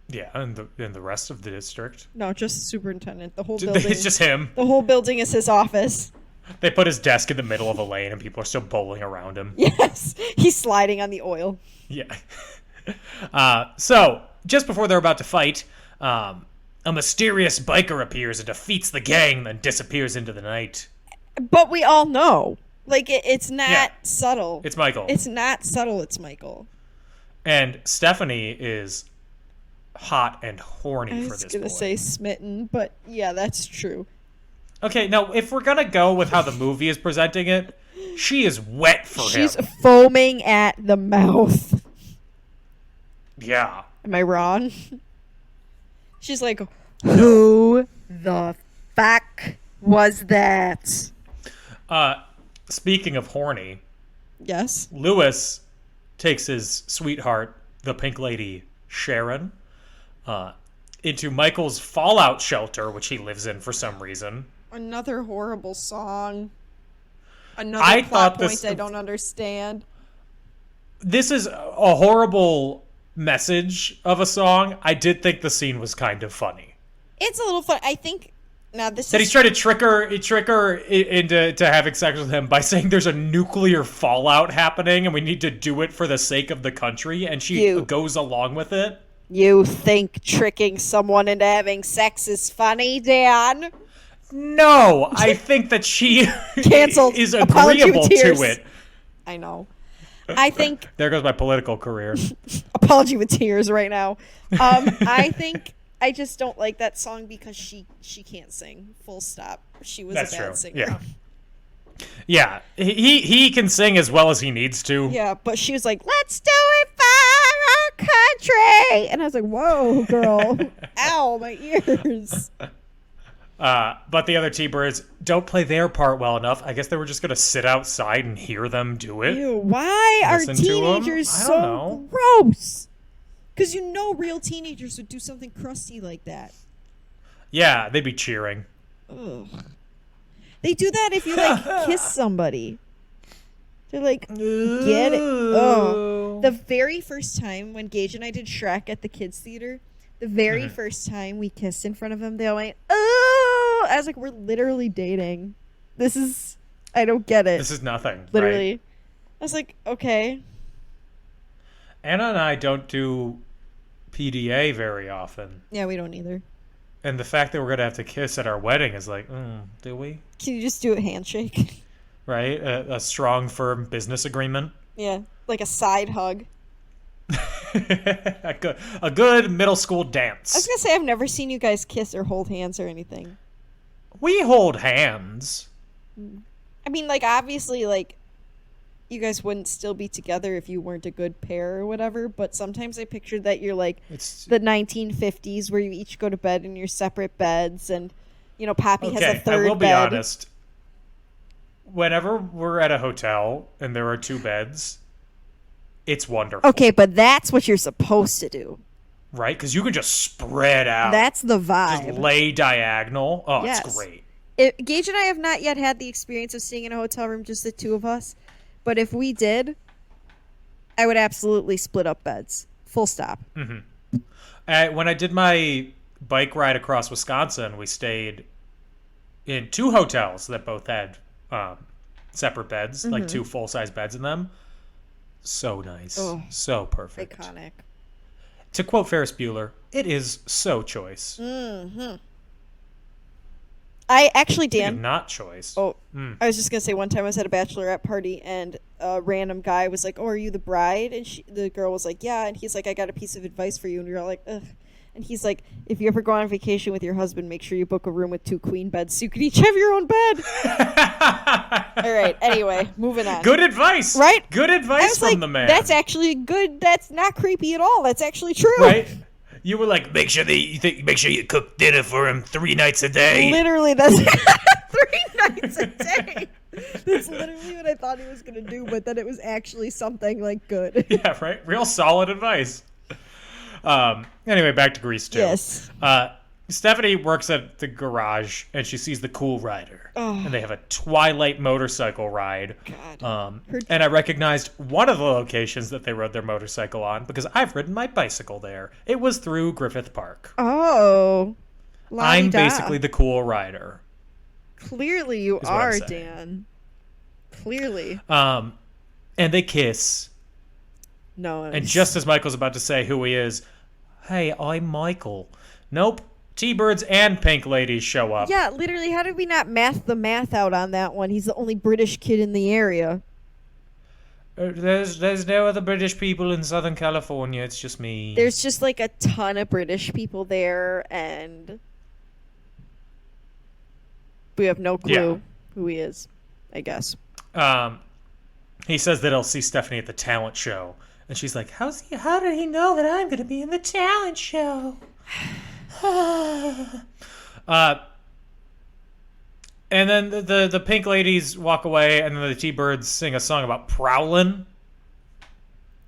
Yeah, and the rest of the district. No, just the superintendent. The whole building. It's just him. The whole building is his office. They put his desk in the middle of a lane and people are still bowling around him. Yes. He's sliding on the oil. Yeah. So, just before they're about to fight, a mysterious biker appears and defeats the gang, then disappears into the night. But we all know. Like, it's not Yeah. subtle. It's Michael. It's not subtle, it's Michael. And Stephanie is hot and horny I for was this going to boy. say smitten, but yeah, that's true. Okay, now, if we're going to go with how the movie is presenting it, she is wet for She's him. foaming at the mouth. Yeah. Am I wrong? She's like, who the fuck was that? Speaking of horny, Yes. Lewis takes his sweetheart, the Pink Lady, Sharon, into Michael's fallout shelter, which he lives in for some reason. Another horrible song. Another I plot thought point this- I don't understand. This is a horrible message of a song. I did think the scene was kind of funny. It's a little fun. I think now this That is he's trying to trick her into having sex with him by saying there's a nuclear fallout happening and we need to do it for the sake of the country, and she You. goes along with it. You think tricking someone into having sex is funny, Dan? No, I think that she Canceled. is Apology with agreeable tears. to it. I know. I think There goes my political career. apology with tears right now. I think I just don't like that song because she can't sing. Full stop. She was That's a bad true. singer. Yeah. Yeah, he can sing as well as he needs to. Yeah, but she was like, "Let's do it for our country," and I was like, "Whoa, girl! Ow, my ears!" But the other T-Birds don't play their part well enough. I guess they were just going to sit outside and hear them do it. Ew, why are Listen to 'em? teenagers I don't so know. gross? Because real teenagers would do something crusty like that. Yeah, they'd be cheering. Ugh. They do that if you kiss somebody. They're like, get it. Oh, the very first time when Gage and I did Shrek at the kids theater, the very first time we kissed in front of him, they all went, oh. I was like, we're literally dating. I don't get it. This is nothing. Literally. Right? I was like, okay. Anna and I don't do PDA very often. Yeah, we don't either. And the fact that we're going to have to kiss at our wedding is like, do we? Can you just do a handshake? Right? A strong, firm business agreement. Yeah, like a side hug. a good middle school dance. I was going to say, I've never seen you guys kiss or hold hands or anything. We hold hands. I mean, obviously, you guys wouldn't still be together if you weren't a good pair or whatever, but sometimes I pictured that you're it's the 1950s where you each go to bed in your separate beds and, Poppy has a third bed. I will be honest. Whenever we're at a hotel and there are two beds, it's wonderful. Okay, but that's what you're supposed to do. Right? Because you can just spread out. That's the vibe. Just lay diagonal. Oh, Yes. It's great. Gage and I have not yet had the experience of staying in a hotel room, just the two of us. But if we did, I would absolutely split up beds. Full stop. Mm-hmm. When I did my bike ride across Wisconsin, we stayed in two hotels that both had separate beds, like two full-size beds in them. So nice. Oh, so perfect. Iconic. To quote Ferris Bueller, it is so choice. Mm-hmm. I actually, Dan. Not choice. Oh, I was just going to say, one time I was at a bachelorette party and a random guy was like, oh, are you the bride? And the girl was like, yeah. And he's like, I got a piece of advice for you. And we were all like, ugh. And he's like, if you ever go on vacation with your husband, make sure you book a room with 2 queen beds so you can each have your own bed. All right. Anyway, moving on. Good advice. Right? Good advice from the man. That's actually good. That's not creepy at all. That's actually true. Right? You were like, make sure you cook dinner for him 3 nights a day. Literally, that's 3 nights a day. That's literally what I thought he was going to do, but then it was actually something good. Yeah, right? Real solid advice. Anyway, back to Grease 2. Yes. Stephanie works at the garage, and she sees the Cool Rider. Oh. And they have a Twilight motorcycle ride. God. And I recognized one of the locations that they rode their motorcycle on because I've ridden my bicycle there. It was through Griffith Park. Oh. I'm La-di-da. basically the Cool Rider. Clearly you is what I'm are, saying. Dan. Clearly. And they kiss. No. And just as Michael's about to say who he is, hey, I'm Michael. Nope. T-Birds and Pink Ladies show up. Yeah, literally, how did we not math the math out on that one? He's the only British kid in the area. There's no other British people in Southern California. It's just me. There's just a ton of British people there, and we have no clue who he is, I guess. He says that he'll see Stephanie at the talent show. And she's like, how did he know that I'm going to be in the talent show? And then the Pink Ladies walk away, and then the T-Birds sing a song about prowling.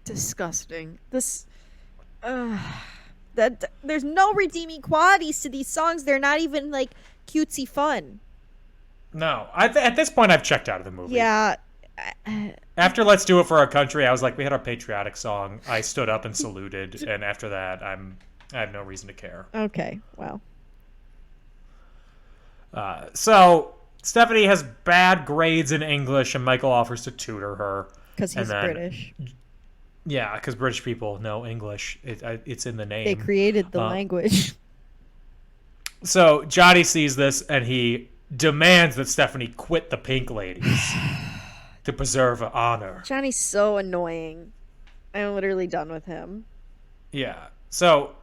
Disgusting. There's no redeeming qualities to these songs. They're not even cutesy fun. No, at this point I've checked out of the movie. Yeah. After Let's Do It for Our Country, I was like, we had our patriotic song. I stood up and saluted, and after that, I have no reason to care. Okay, wow. So Stephanie has bad grades in English, and Michael offers to tutor her. Because he's British. Yeah, because British people know English. It's in the name. They created the language. So Johnny sees this, and he demands that Stephanie quit the Pink Ladies to preserve her honor. Johnny's so annoying. I'm literally done with him. Yeah. So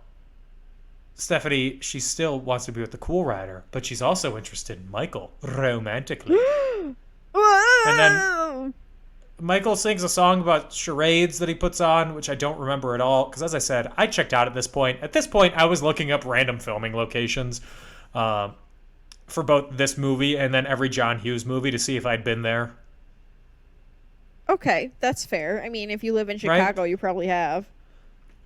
Stephanie, she still wants to be with the Cool Rider, but she's also interested in Michael romantically. And then Michael sings a song about charades that he puts on, which I don't remember at all, because as I said, I checked out at this point. At this point, I was looking up random filming locations. for both this movie and then every John Hughes movie to see if I'd been there. Okay, that's fair. I mean, if you live in Chicago, you probably have.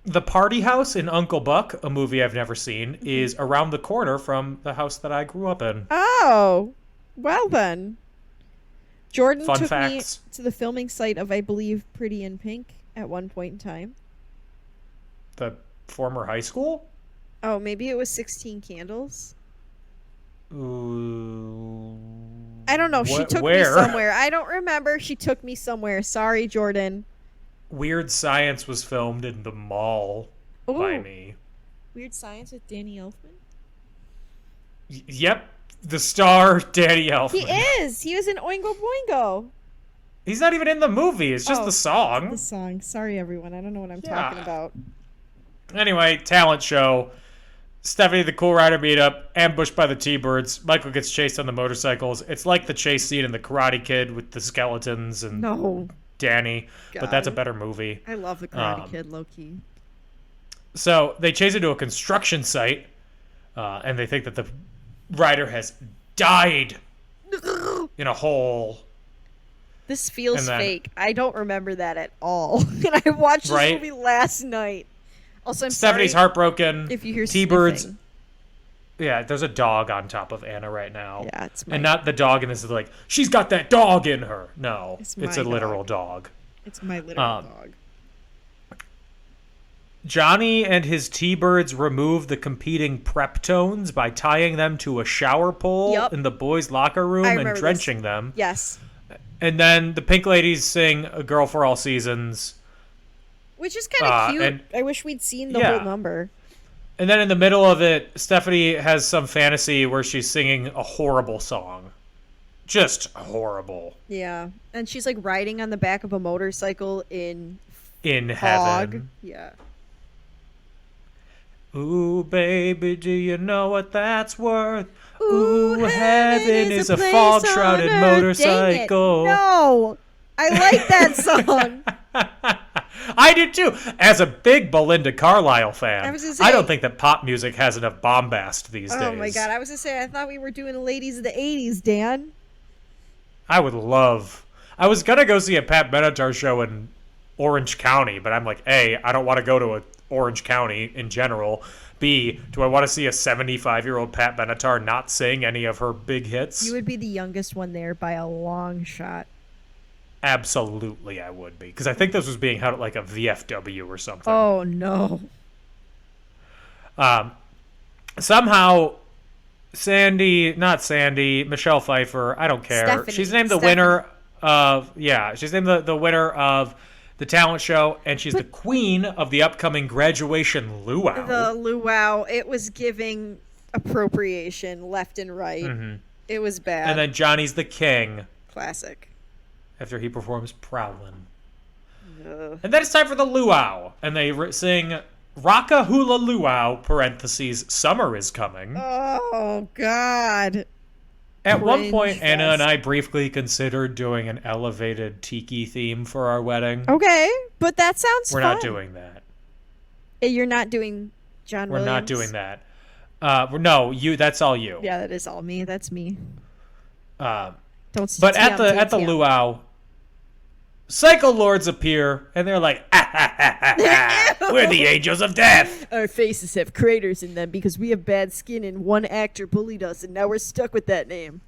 The Party House in Uncle Buck, a movie I've never seen, is around the corner from the house that I grew up in. Oh, well then. Jordan Fun took facts. me to the filming site of, I believe, Pretty in Pink at one point in time. The former high school? Oh, maybe it was 16 Candles. Ooh. I don't know. She took me somewhere. I don't remember. She took me somewhere. Sorry, Jordan. Weird Science was filmed in the mall by me. Weird Science with Danny Elfman? Yep. The star, Danny Elfman. He is. He was in Oingo Boingo. He's not even in the movie. It's just the song. The song. Sorry, everyone. I don't know what I'm talking about. Anyway, talent show. Stephanie the Cool Rider meetup, ambushed by the T-Birds. Michael gets chased on the motorcycles. It's like the chase scene in The Karate Kid with the skeletons and Danny, but that's a better movie. I love The Karate Kid, low-key. So they chase into a construction site, and they think that the rider has died in a hole. This feels fake. I don't remember that at all. And I watched this movie last night. Also, I'm Stephanie's sorry heartbroken. if you hear T-Birds. sniffing. Yeah, there's a dog on top of Anna right now. Yeah, it's and not the dog in this is like, she's got that dog in her. No, It's a my literal dog. It's my literal dog. Johnny and his T-Birds remove the competing prep tones by tying them to a shower pole in the boys' locker room and drenching them. Yes. And then the Pink Ladies sing A Girl for All Seasons. Which is kind of cute. And, I wish we'd seen the whole number. And then in the middle of it, Stephanie has some fantasy where she's singing a horrible song. Just horrible. Yeah. And she's like riding on the back of a motorcycle in heaven. Yeah. Ooh, baby, do you know what that's worth? Ooh, heaven is a fog-shrouded motorcycle. No! I like that song. I do too. As a big Belinda Carlisle fan, I don't think that pop music has enough bombast these days. Oh my god, I was going to say, I thought we were doing ladies of the 80s, Dan. I was going to go see a Pat Benatar show in Orange County, but I'm like, A, I don't want to go to Orange County in general. B, do I want to see a 75-year-old Pat Benatar not sing any of her big hits? You would be the youngest one there by a long shot. Absolutely, I would be. Because I think this was being held at like a VFW or something. Oh, no. Somehow, Michelle Pfeiffer, I don't care. Stephanie. She's named the winner of, she's named the winner of the talent show, and she's the queen of the upcoming graduation luau. The luau, it was giving appropriation left and right. Mm-hmm. It was bad. And then Johnny's the king. Classic. After he performs Prowlin'. And then it's time for the luau. And they sing Rocka Hula Luau, parentheses, summer is coming. Oh, God. At one point, Anna and I briefly considered doing an elevated tiki theme for our wedding. Okay, but that sounds We're fun. not doing that. You're not doing John Williams? We're not doing that. No, that's all you. Yeah, that is all me. That's me. But at the luau, Psycho Lords appear, and they're like, we're the angels of death. Our faces have craters in them because we have bad skin and one actor bullied us, and now we're stuck with that name.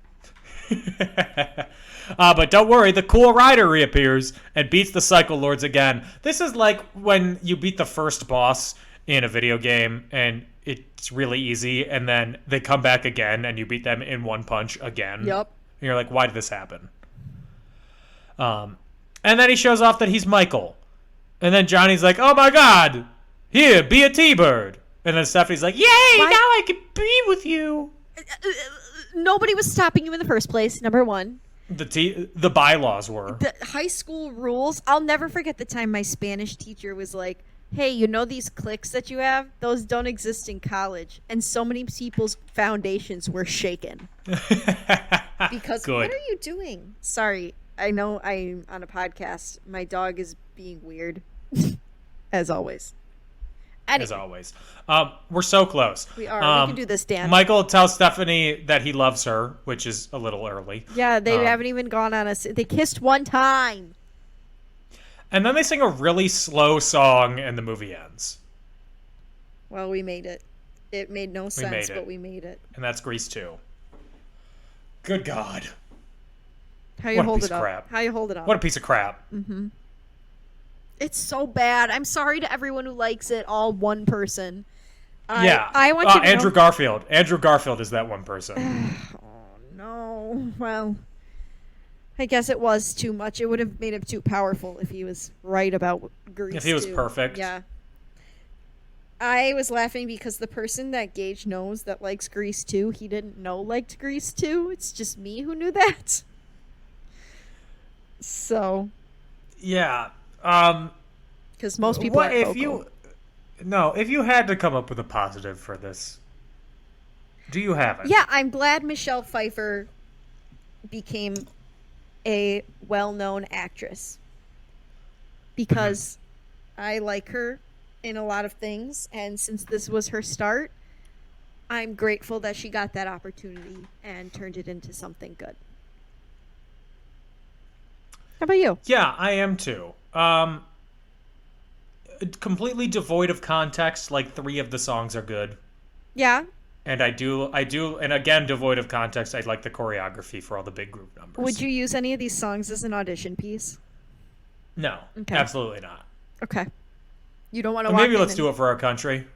But don't worry, the cool rider reappears and beats the Psycho Lords again. This is like when you beat the first boss in a video game, and it's really easy, and then they come back again, and you beat them in one punch again. Yep. And you're like, why did this happen? And then he shows off that he's Michael. And then Johnny's like, oh my god, here, be a T-Bird. And then Stephanie's like, yay, now I can be with you. Nobody was stopping you in the first place, number one. The bylaws were. The high school rules. I'll never forget the time my Spanish teacher was like, hey, you know these cliques that you have? Those don't exist in college. And so many people's foundations were shaken. Because, what are you doing? Sorry, I know I'm on a podcast. My dog is being weird, as always. as always. We're so close. We are. We can do this, Dan. Michael tells Stephanie that he loves her, which is a little early. Yeah, they haven't even gone on they kissed one time. And then they sing a really slow song and the movie ends. Well, we made it. It made no sense, but we made it. And that's Grease 2. Good God. How you hold it up? Crap. How you hold it up? What a piece of crap. Mm-hmm. It's so bad. I'm sorry to everyone who likes it. All one person. I want you to Andrew Garfield. Andrew Garfield is that one person. Oh no. Well, I guess it was too much. It would have made him too powerful if he was right about Grease. If he was perfect. Yeah. I was laughing because the person that Gage knows that likes Grease 2, he didn't know liked Grease 2. It's just me who knew that. So. Yeah. Because most people are if you had to come up with a positive for this, do you have it? Yeah, I'm glad Michelle Pfeiffer became a well-known actress. Because I like her in a lot of things, and since this was her start, I'm grateful that she got that opportunity and turned it into something good. How about you? Yeah, I am too. Completely devoid of context, like 3 of the songs are good. Yeah. And I do, and again, devoid of context, I like the choreography for all the big group numbers. Would you use any of these songs as an audition piece? No, okay. Absolutely not. Okay. You don't want to walk in. Maybe let's do it for our country.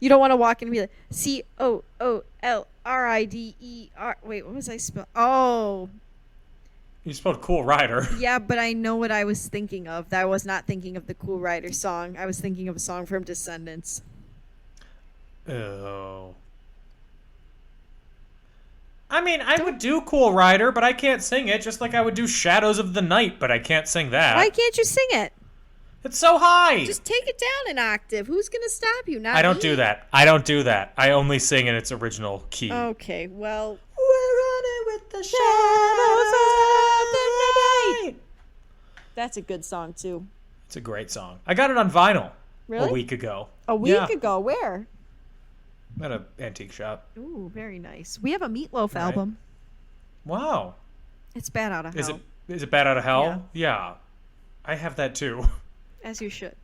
You don't want to walk in and be like, COOLRIDER. Wait, what was I spell? Oh. You spelled Cool Rider. Yeah, but I know what I was thinking of. I was not thinking of the Cool Rider song. I was thinking of a song from Descendants. Oh. I mean, I would do Cool Rider, but I can't sing it, just like I would do Shadows of the Night, but I can't sing that. Why can't you sing it? It's so high. Just take it down an octave. Who's going to stop you? Not I don't me. do that. I don't do that. I only sing in its original key. Okay, well, we're running with the shadows of the night. That's a good song, too. It's a great song. I got it on vinyl really? A week ago. A week ago? Where? At an antique shop. Ooh, very nice. We have a Meatloaf album. Wow. It's Bad Out of Hell. Is it Bad Out of Hell? Yeah. I have that too. As you should.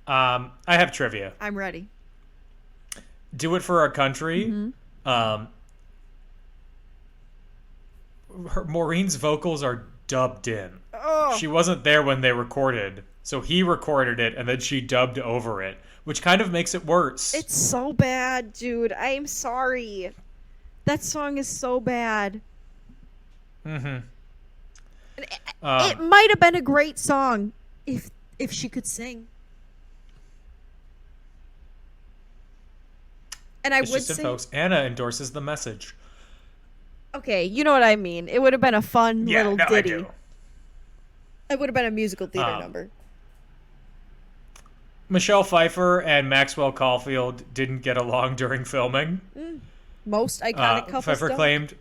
I have trivia. I'm ready. Do It for Our Country. Mm-hmm. Maureen's vocals are dubbed in. Oh. She wasn't there when they recorded, so he recorded it and then she dubbed over it, which kind of makes it worse. It's so bad, dude. I am sorry. That song is so bad. Mm-hmm. It might have been a great song if she could sing. And I would say, folks, Anna endorses the message. Okay, you know what I mean. It would have been a fun little ditty. I do. It would have been a musical theater number. Michelle Pfeiffer and Maxwell Caulfield didn't get along during filming. Most iconic couples. Pfeiffer claimed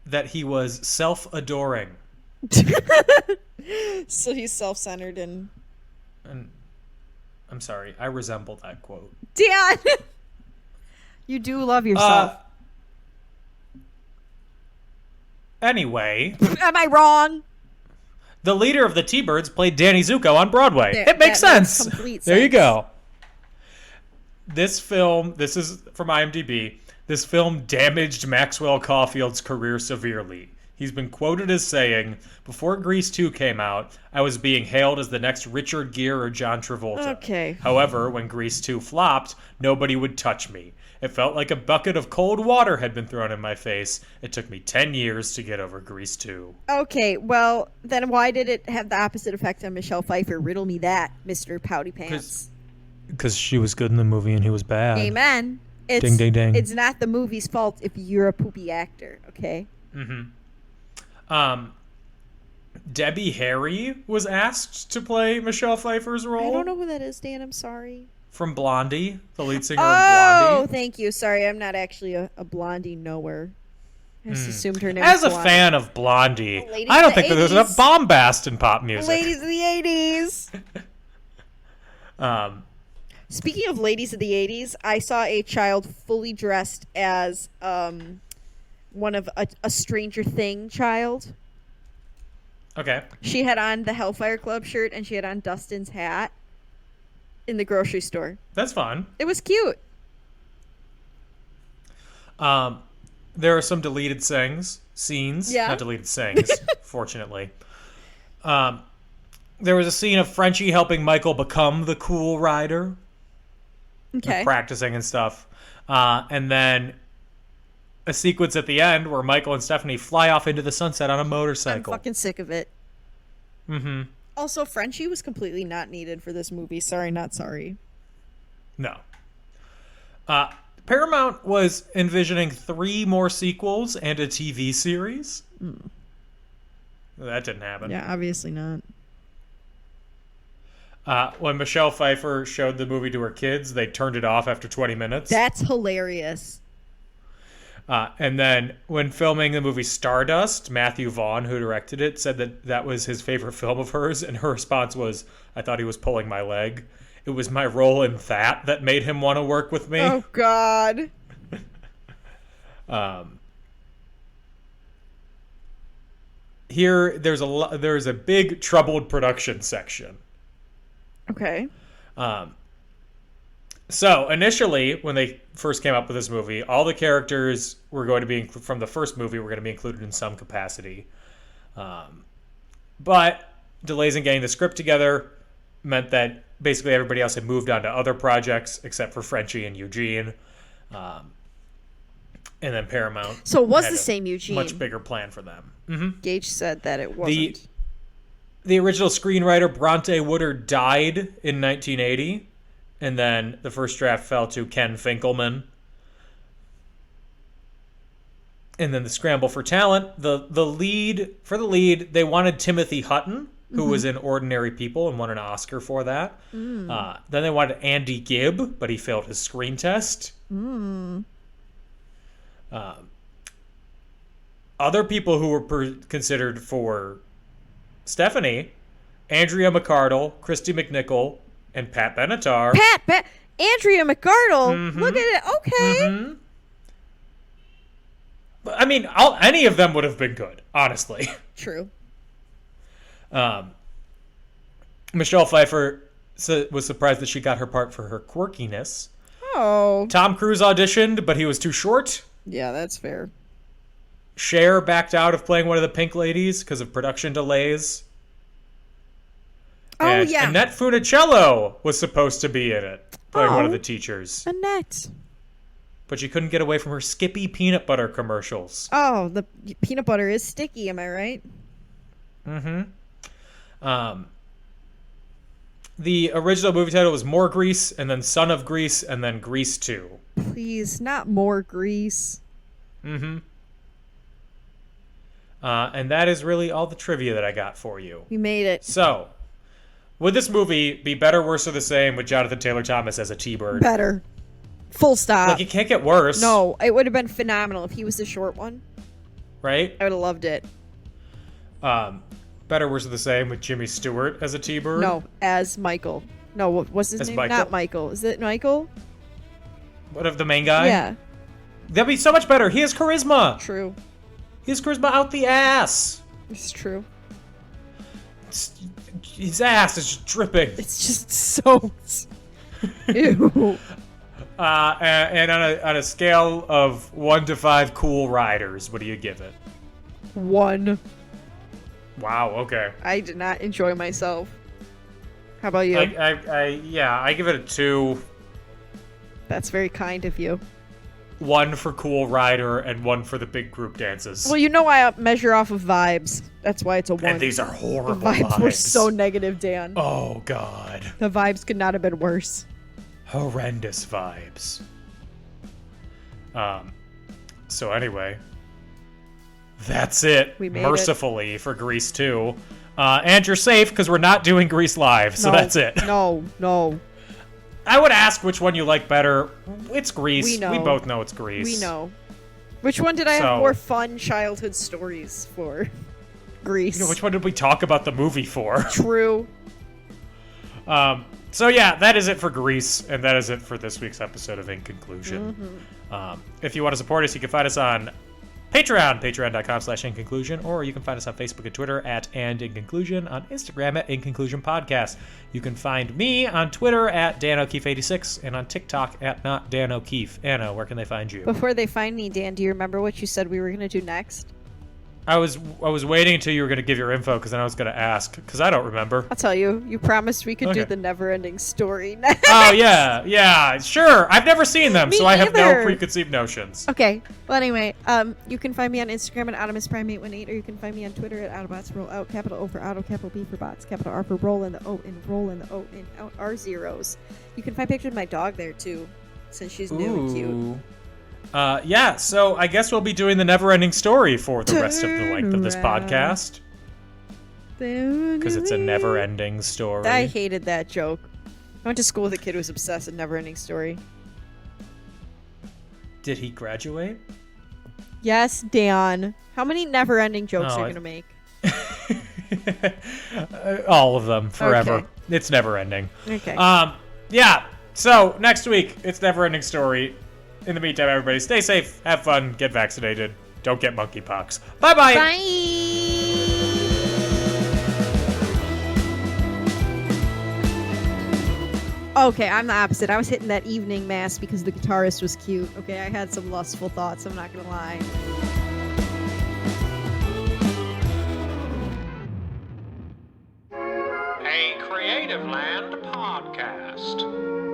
that he was self-adoring. So he's self-centered and I'm sorry, I resemble that quote. Dan, you do love yourself. Anyway, am I wrong? The leader of the T-Birds played Danny Zuko on Broadway. It makes sense. Complete sense. There you go. This film, this is from IMDb. This film damaged Maxwell Caulfield's career severely. He's been quoted as saying, "Before Grease 2 came out, I was being hailed as the next Richard Gere or John Travolta. Okay. However, when Grease 2 flopped, nobody would touch me. It felt like a bucket of cold water had been thrown in my face. It took me 10 years to get over Grease 2. Okay, well, then why did it have the opposite effect on Michelle Pfeiffer? Riddle me that, Mr. Pouty Pants. Because she was good in the movie and he was bad. Amen. It's, ding, ding, ding. It's not the movie's fault if you're a poopy actor, okay? Mm-hmm. Debbie Harry was asked to play Michelle Pfeiffer's role. I don't know who that is, Dan. I'm sorry. From Blondie, the lead singer of Blondie. Oh, Blondie. thank you. Sorry, I'm not actually a Blondie knower. I just assumed her name As was a fan of Blondie, Ladies I don't of the think that there's 80s. enough bombast in pop music. Ladies of the 80s. Speaking of ladies of the 80s, I saw a child fully dressed as one of a Stranger Thing child. Okay. She had on the Hellfire Club shirt and she had on Dustin's hat in the grocery store. That's fun. It was cute. There are some deleted scenes. Yeah. Not deleted scenes, fortunately. There was a scene of Frenchie helping Michael become the cool rider. Okay. Practicing and stuff. And then a sequence at the end where Michael and Stephanie fly off into the sunset on a I'm motorcycle. fucking sick of it. Mm-hmm. Also, Frenchie was completely not needed for this movie. Sorry, not sorry. No. Paramount was envisioning 3 more sequels and a TV series. That didn't happen. Yeah, obviously not. When Michelle Pfeiffer showed the movie to her kids, they turned it off after 20 minutes. That's hilarious. And then when filming the movie Stardust, Matthew Vaughn, who directed it, said that that was his favorite film of hers, and her response was, "I thought he was pulling my leg. It was my role in that made him want to work with me." Oh, God. Here, there's a big troubled production section. Okay. So initially, when they first came up with this movie, all the characters were going to be from the first movie were going to be included in some capacity. But delays in getting the script together meant that basically everybody else had moved on to other projects except for Frenchie and Eugene. And then Paramount. So it was had the a same Eugene. Much bigger plan for them. Mm-hmm. Gage said that it wasn't. The original screenwriter Bronte Woodard died in 1980, and then the first draft fell to Ken Finkelman. And then the scramble for talent, the lead they wanted Timothy Hutton, who was in Ordinary People and won an Oscar for that. Then they wanted Andy Gibb, but he failed his screen test. Other people who were considered for Stephanie, Andrea McArdle, Christy McNichol, and Pat Benatar. Andrea McArdle? Look at it. Okay. I mean, any of them would have been good, honestly. True. Michelle Pfeiffer was surprised that she got her part for her quirkiness. Oh. Tom Cruise auditioned, but he was too short. Yeah, that's fair. Cher backed out of playing one of the Pink Ladies because of production delays. And yeah. Annette Funicello was supposed to be in it, playing one of the teachers. Annette. But she couldn't get away from her Skippy peanut butter commercials. Oh, the peanut butter is sticky, am I right? The original movie title was More Grease, and then Son of Grease, and then Grease 2. Please, not more grease. And that is really all the trivia that I got for you. We made it. So, would this movie be better, worse, or the same with Jonathan Taylor Thomas as a T-Bird? Better. Full stop. Like, it can't get worse. No, it would have been phenomenal if he was the short one. Right? I would have loved it. Better, worse, or the same with Jimmy Stewart as a T-Bird? No, as Michael. No, what's his As name? Michael? Not Michael. Is it Michael? What of the main guy? Yeah, That'd be so much better. He has charisma. true. He has charisma out the ass. It's true. His ass is just dripping. It's just so... Ew. And on a scale of 1 to 5 cool riders, what do you give it? 1. Wow, okay. I did not enjoy myself. How about you? I give it a 2. That's very kind of you. 1 for cool rider and 1 for the big group dances. Well, you know I measure off of vibes. That's why it's a 1. And these are horrible The vibes were so negative, Dan. Oh, God. The vibes could not have been worse. Horrendous vibes. So anyway, that's it. We made mercifully for Grease 2. And you're safe because we're not doing Grease live, so that's it. No. I would ask which one you like better. It's Grease. We know. We both know it's Grease. We know. Which one did I have more fun childhood stories for? Grease. You know, which one did we talk about the movie for? True. So yeah, that is it for Grease, and that is it for this week's episode of In Conclusion. If you want to support us, you can find us on Patreon, patreon.com/inconclusion, or you can find us on Facebook and Twitter at And In Conclusion, on Instagram at In Conclusion Podcast. You can find me on Twitter at Dan O'Keefe86 and on TikTok at Not Dan O'Keefe. Anna, where can they find you? Before they find me, Dan, do you remember what you said we were going to do next? I was waiting until you were going to give your info, because then I was going to ask, because I don't remember. I'll tell you. You promised we could do the never-ending story next. Oh, yeah, sure. I've never seen them, so I have no preconceived notions. Okay. Well, anyway, you can find me on Instagram at AutomusPrime818, or you can find me on Twitter at AutobotsRollOut, capital O for Auto, capital B for Bots, capital R for Roll, and the O in Roll, and the O in Out are zeros. You can find pictures of my dog there, too, since she's new and cute. Yeah, so I guess we'll be doing the never-ending story for the rest of the length of this podcast. Because it's a never-ending story. I hated that joke. I went to school with a kid who was obsessed with never-ending story. Did he graduate? Yes, Dan. How many never-ending jokes are you going to make? All of them, forever. Okay. It's never-ending. Okay. Yeah, so next week, it's never-ending story. In the meantime, everybody, stay safe, have fun, get vaccinated, don't get monkeypox. Bye-bye! Bye! Okay, I'm the opposite. I was hitting that evening mass because the guitarist was cute. Okay, I had some lustful thoughts, I'm not gonna lie. A Creative Land podcast.